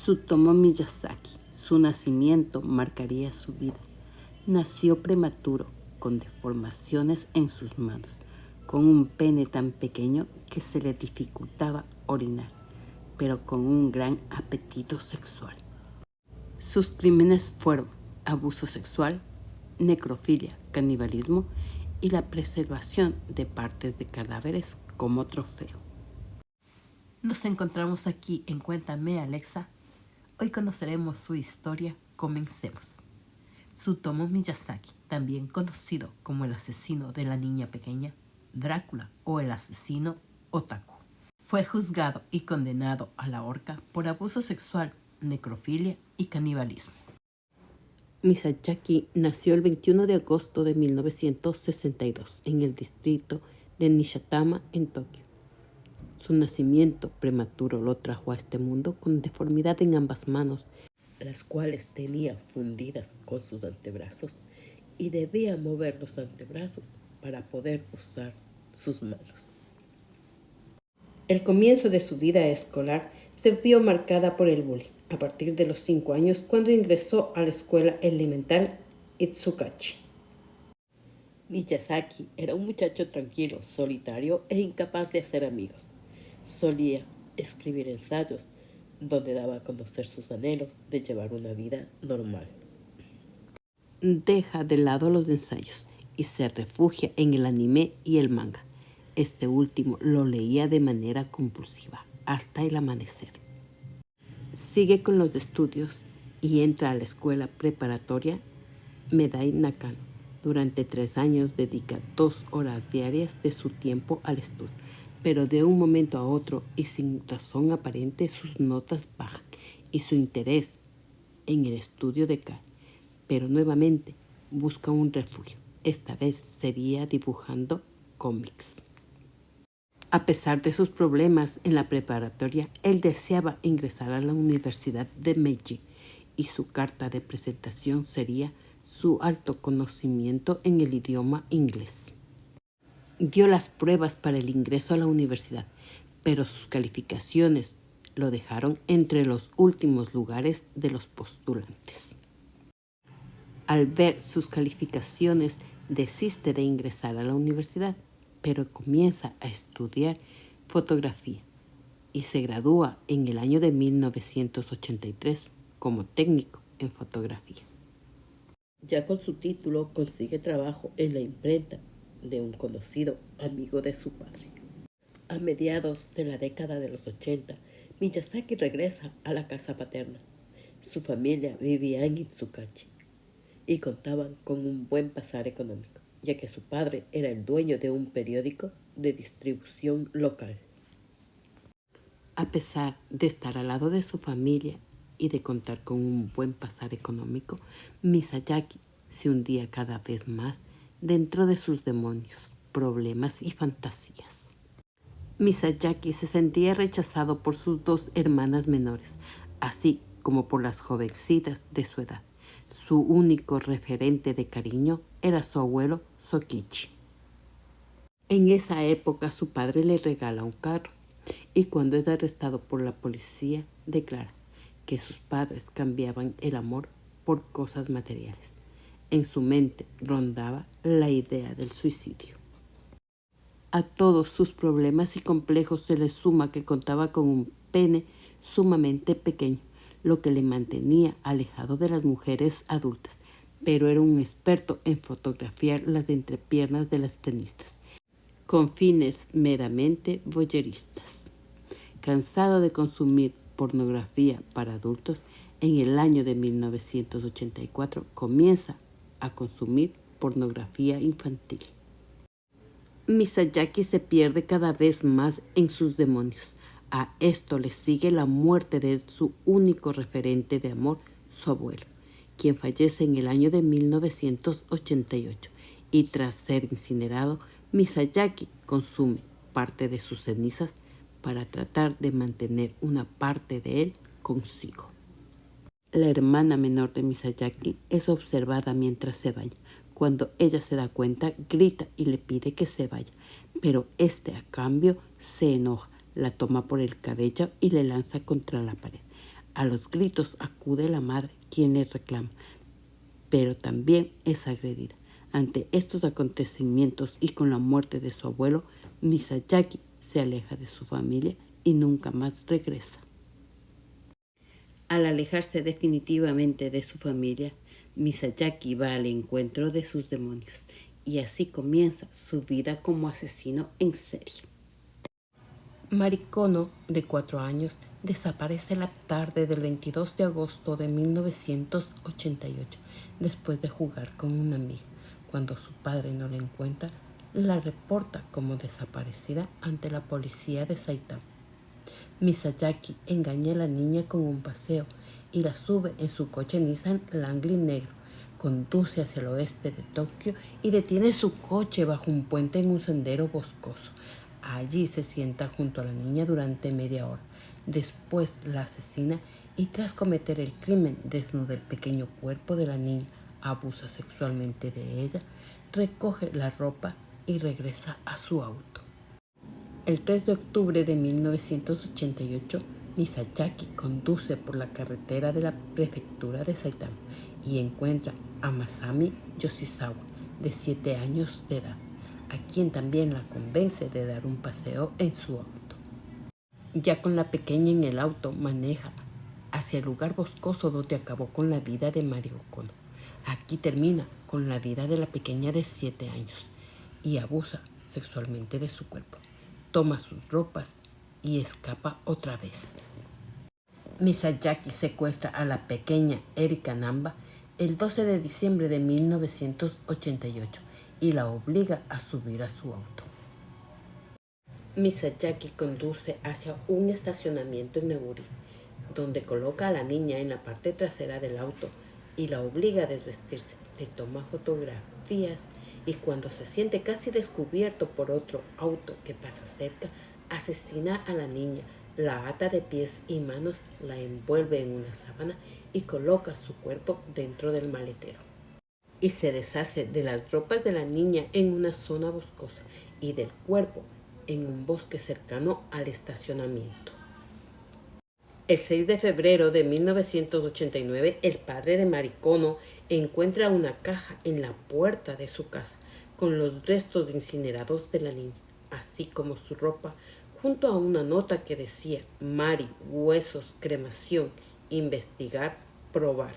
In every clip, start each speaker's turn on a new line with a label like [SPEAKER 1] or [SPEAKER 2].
[SPEAKER 1] Tsutomu Miyazaki, su nacimiento marcaría su vida. Nació prematuro, con deformaciones en sus manos, con un pene tan pequeño que se le dificultaba orinar, pero con un gran apetito sexual. Sus crímenes fueron abuso sexual, necrofilia, canibalismo y la preservación de partes de cadáveres como trofeo. Nos encontramos aquí en Cuéntame, Alexa. Hoy conoceremos su historia. Comencemos. Tsutomu Miyazaki, también conocido como el asesino de la niña pequeña, Drácula o el asesino otaku, fue juzgado y condenado a la horca por abuso sexual, necrofilia y canibalismo. Miyazaki nació el 21 de agosto de 1962 en el distrito de Nishatama, en Tokio. Su nacimiento prematuro lo trajo a este mundo con deformidad en ambas manos, las cuales tenía fundidas con sus antebrazos, y debía mover los antebrazos para poder usar sus manos. El comienzo de su vida escolar se vio marcada por el bullying a partir de los 5 años, cuando ingresó a la escuela elemental Itsukachi. Miyazaki era un muchacho tranquilo, solitario e incapaz de hacer amigos. Solía escribir ensayos donde daba a conocer sus anhelos de llevar una vida normal. Deja de lado los ensayos y se refugia en el anime y el manga. Este último lo leía de manera compulsiva hasta el amanecer. Sigue con los estudios y entra a la escuela preparatoria Medai Nakano. Durante 3 años dedica 2 horas diarias de su tiempo al estudio, pero de un momento a otro y sin razón aparente sus notas bajan y su interés en el estudio decae, pero nuevamente busca un refugio. Esta vez sería dibujando cómics. A pesar de sus problemas en la preparatoria, él deseaba ingresar a la Universidad de Meiji y su carta de presentación sería su alto conocimiento en el idioma inglés. Dio las pruebas para el ingreso a la universidad, pero sus calificaciones lo dejaron entre los últimos lugares de los postulantes. Al ver sus calificaciones, desiste de ingresar a la universidad, pero comienza a estudiar fotografía y se gradúa en el año de 1983 como técnico en fotografía. Ya con su título consigue trabajo en la imprenta de un conocido amigo de su padre. A mediados de la década de los 80, Miyazaki regresa a la casa paterna. Su familia vivía en Itsukachi y contaban con un buen pasar económico, ya que su padre era el dueño de un periódico de distribución local. A pesar de estar al lado de su familia y de contar con un buen pasar económico, Miyazaki se hundía cada vez más dentro de sus demonios, problemas y fantasías. Miyazaki se sentía rechazado por sus 2 hermanas menores, así como por las jovencitas de su edad. Su único referente de cariño era su abuelo Sokichi. En esa época su padre le regala un carro y cuando es arrestado por la policía declara que sus padres cambiaban el amor por cosas materiales. En su mente rondaba la idea del suicidio. A todos sus problemas y complejos se le suma que contaba con un pene sumamente pequeño, lo que le mantenía alejado de las mujeres adultas, pero era un experto en fotografiar las entrepiernas de las tenistas, con fines meramente voyeristas. Cansado de consumir pornografía para adultos, en el año de 1984 comienza a consumir pornografía infantil. Miyazaki se pierde cada vez más en sus demonios. A esto le sigue la muerte de su único referente de amor, su abuelo, quien fallece en el año de 1988, y tras ser incinerado, Miyazaki consume parte de sus cenizas para tratar de mantener una parte de él consigo. La hermana menor de Miyazaki es observada mientras se baña. Cuando ella se da cuenta, grita y le pide que se vaya, pero este a cambio se enoja, la toma por el cabello y le lanza contra la pared. A los gritos acude la madre, quien le reclama, pero también es agredida. Ante estos acontecimientos y con la muerte de su abuelo, Misayaki se aleja de su familia y nunca más regresa. Al alejarse definitivamente de su familia, Misayaki va al encuentro de sus demonios y así comienza su vida como asesino en serie. Marikono, de 4 años, desaparece la tarde del 22 de agosto de 1988 después de jugar con una amiga. Cuando su padre no la encuentra, la reporta como desaparecida ante la policía de Saitama. Misayaki engaña a la niña con un paseo y la sube en su coche Nissan Langley negro. Conduce hacia el oeste de Tokio y detiene su coche bajo un puente en un sendero boscoso. Allí se sienta junto a la niña durante media hora. Después la asesina y tras cometer el crimen desnuda el pequeño cuerpo de la niña, abusa sexualmente de ella, recoge la ropa y regresa a su auto. El 3 de octubre de 1988, Misayaki conduce por la carretera de la prefectura de Saitama y encuentra a Masami Yoshizawa, de 7 años de edad, a quien también la convence de dar un paseo en su auto. Ya con la pequeña en el auto, maneja hacia el lugar boscoso donde acabó con la vida de Marikono. Aquí termina con la vida de la pequeña de 7 años y abusa sexualmente de su cuerpo. Toma sus ropas y escapa otra vez. Misayaki secuestra a la pequeña Erika Namba el 12 de diciembre de 1988 y la obliga a subir a su auto. Misayaki conduce hacia un estacionamiento en Neguri, donde coloca a la niña en la parte trasera del auto y la obliga a desvestirse. Le toma fotografías y cuando se siente casi descubierto por otro auto que pasa cerca, asesina a la niña, la ata de pies y manos, la envuelve en una sábana y coloca su cuerpo dentro del maletero. Y se deshace de las ropas de la niña en una zona boscosa y del cuerpo en un bosque cercano al estacionamiento. El 6 de febrero de 1989, el padre de Marikono encuentra una caja en la puerta de su casa con los restos incinerados de la niña, así como su ropa, junto a una nota que decía: Mari, huesos, cremación, investigar, probar.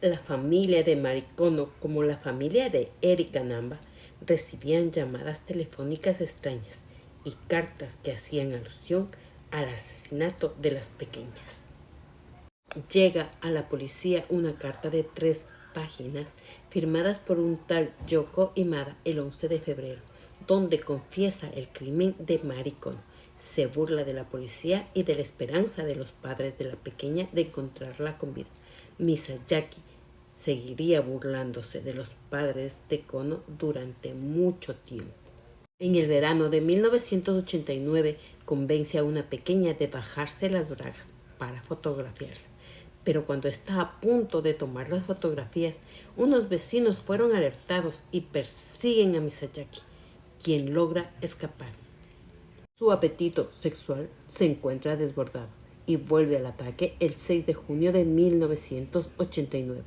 [SPEAKER 1] La familia de Marikono, como la familia de Erika Namba, recibían llamadas telefónicas extrañas y cartas que hacían alusión al asesinato de las pequeñas. Llega a la policía una carta de 3 páginas firmadas por un tal Yoko Imada el 11 de febrero, donde confiesa el crimen de Marikono. Se burla de la policía y de la esperanza de los padres de la pequeña de encontrarla con vida. Misayaki seguiría burlándose de los padres de Kono durante mucho tiempo. En el verano de 1989 convence a una pequeña de bajarse las bragas para fotografiarla. Pero cuando está a punto de tomar las fotografías, unos vecinos fueron alertados y persiguen a Misayaki, quien logra escapar. Su apetito sexual se encuentra desbordado y vuelve al ataque el 6 de junio de 1989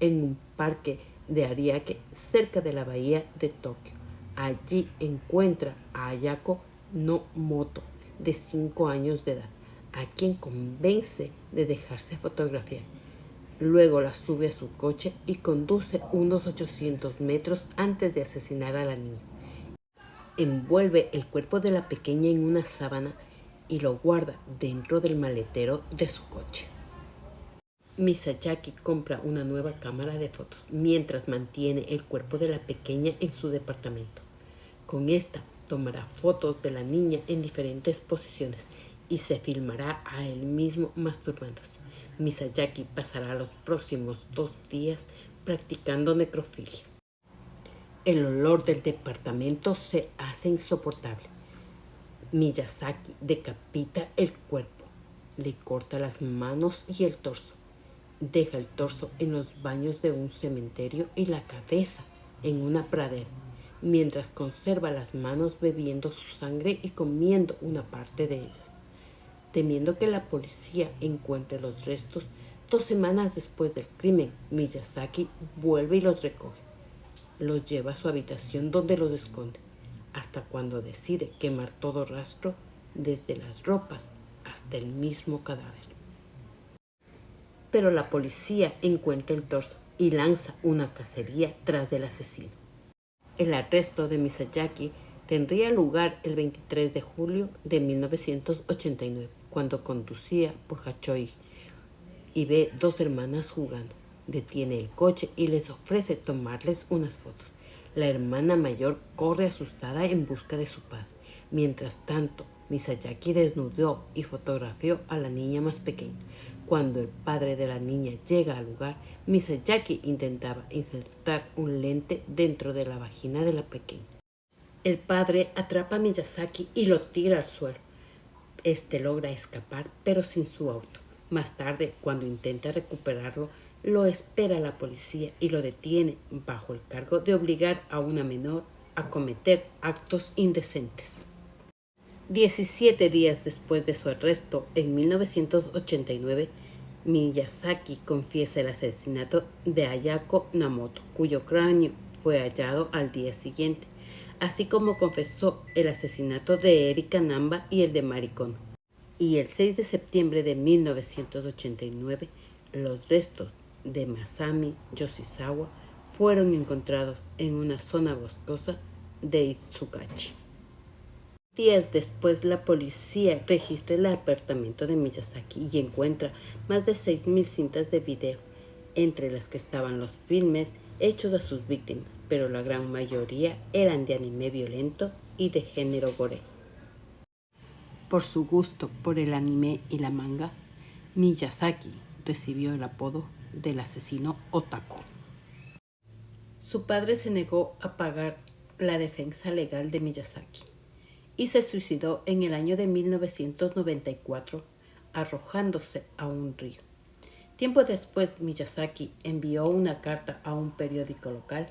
[SPEAKER 1] en un parque de Ariake cerca de la bahía de Tokio. Allí encuentra a Ayako no Moto, de 5 años de edad, a quien convence de dejarse fotografiar. Luego la sube a su coche y conduce unos 800 metros antes de asesinar a la niña. Envuelve el cuerpo de la pequeña en una sábana y lo guarda dentro del maletero de su coche. Misayaki compra una nueva cámara de fotos mientras mantiene el cuerpo de la pequeña en su departamento. Con esta tomará fotos de la niña en diferentes posiciones y se filmará a él mismo masturbándose. Misayaki pasará los próximos 2 días practicando necrofilia. El olor del departamento se hace insoportable. Miyazaki decapita el cuerpo, le corta las manos y el torso. Deja el torso en los baños de un cementerio y la cabeza en una pradera, mientras conserva las manos bebiendo su sangre y comiendo una parte de ellas. Temiendo que la policía encuentre los restos, 2 semanas después del crimen, Miyazaki vuelve y los recoge. Los lleva a su habitación donde los esconde, hasta cuando decide quemar todo rastro, desde las ropas hasta el mismo cadáver. Pero la policía encuentra el torso y lanza una cacería tras del asesino. El arresto de Miyazaki tendría lugar el 23 de julio de 1989, cuando conducía por Hachoi y ve 2 hermanas jugando. Detiene el coche y les ofrece tomarles unas fotos. La hermana mayor corre asustada en busca de su padre. Mientras tanto, Miyazaki desnudó y fotografió a la niña más pequeña. Cuando el padre de la niña llega al lugar, Miyazaki intentaba insertar un lente dentro de la vagina de la pequeña. El padre atrapa a Miyazaki y lo tira al suelo. Este logra escapar, pero sin su auto. Más tarde, cuando intenta recuperarlo, lo espera la policía y lo detiene bajo el cargo de obligar a una menor a cometer actos indecentes. 17 días después de su arresto, en 1989, Miyazaki confiesa el asesinato de Ayako Namoto, cuyo cráneo fue hallado al día siguiente, así como confesó el asesinato de Erika Namba y el de Mari Kono. Y el 6 de septiembre de 1989, los restos de Masami Yoshizawa fueron encontrados en una zona boscosa de Itsukachi. Días después, la policía registra el apartamento de Miyazaki y encuentra más de 6.000 cintas de video, entre las que estaban los filmes hechos a sus víctimas, pero la gran mayoría eran de anime violento y de género gore. Por su gusto por el anime y la manga, Miyazaki recibió el apodo del asesino otaku. Su padre se negó a pagar la defensa legal de Miyazaki y se suicidó en el año de 1994 arrojándose a un río. Tiempo después, Miyazaki envió una carta a un periódico local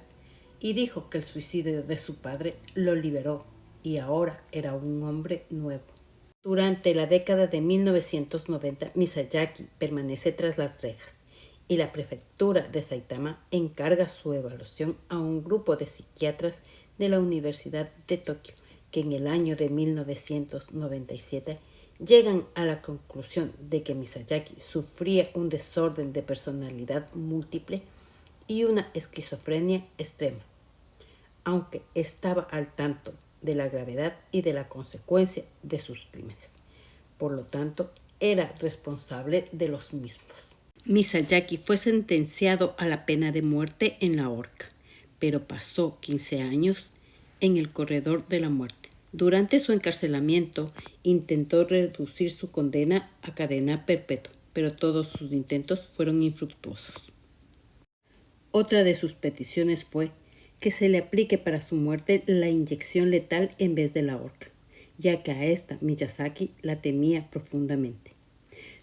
[SPEAKER 1] y dijo que el suicidio de su padre lo liberó y ahora era un hombre nuevo. Durante la década de 1990, Miyazaki permanece tras las rejas y la prefectura de Saitama encarga su evaluación a un grupo de psiquiatras de la Universidad de Tokio, que en el año de 1997 llegan a la conclusión de que Miyazaki sufría un desorden de personalidad múltiple y una esquizofrenia extrema, aunque estaba al tanto de la gravedad y de la consecuencia de sus crímenes. Por lo tanto, era responsable de los mismos. Miyazaki fue sentenciado a la pena de muerte en la horca, pero pasó 15 años en el corredor de la muerte. Durante su encarcelamiento, intentó reducir su condena a cadena perpetua, pero todos sus intentos fueron infructuosos. Otra de sus peticiones fue que se le aplique para su muerte la inyección letal en vez de la horca, ya que a esta Miyazaki la temía profundamente.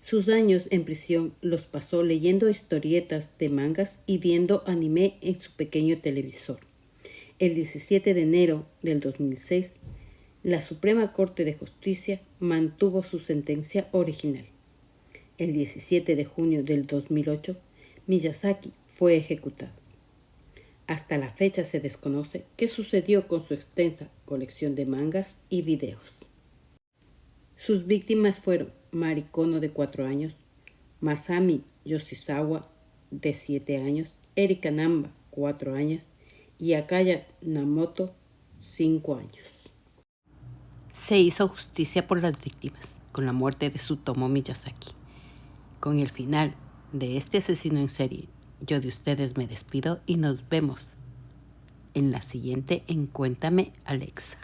[SPEAKER 1] Sus años en prisión los pasó leyendo historietas de mangas y viendo anime en su pequeño televisor. El 17 de enero del 2006, la Suprema Corte de Justicia mantuvo su sentencia original. El 17 de junio del 2008, Miyazaki fue ejecutado. Hasta la fecha se desconoce qué sucedió con su extensa colección de mangas y videos. Sus víctimas fueron Mari Kono, de 4 años, Masami Yoshizawa, de 7 años, Erika Namba, 4 años, y Akaya Namoto, 5 años. Se hizo justicia por las víctimas con la muerte de Tsutomu Miyazaki. Con el final de este asesino en serie, yo de ustedes me despido y nos vemos en la siguiente en Cuéntame, Alexa.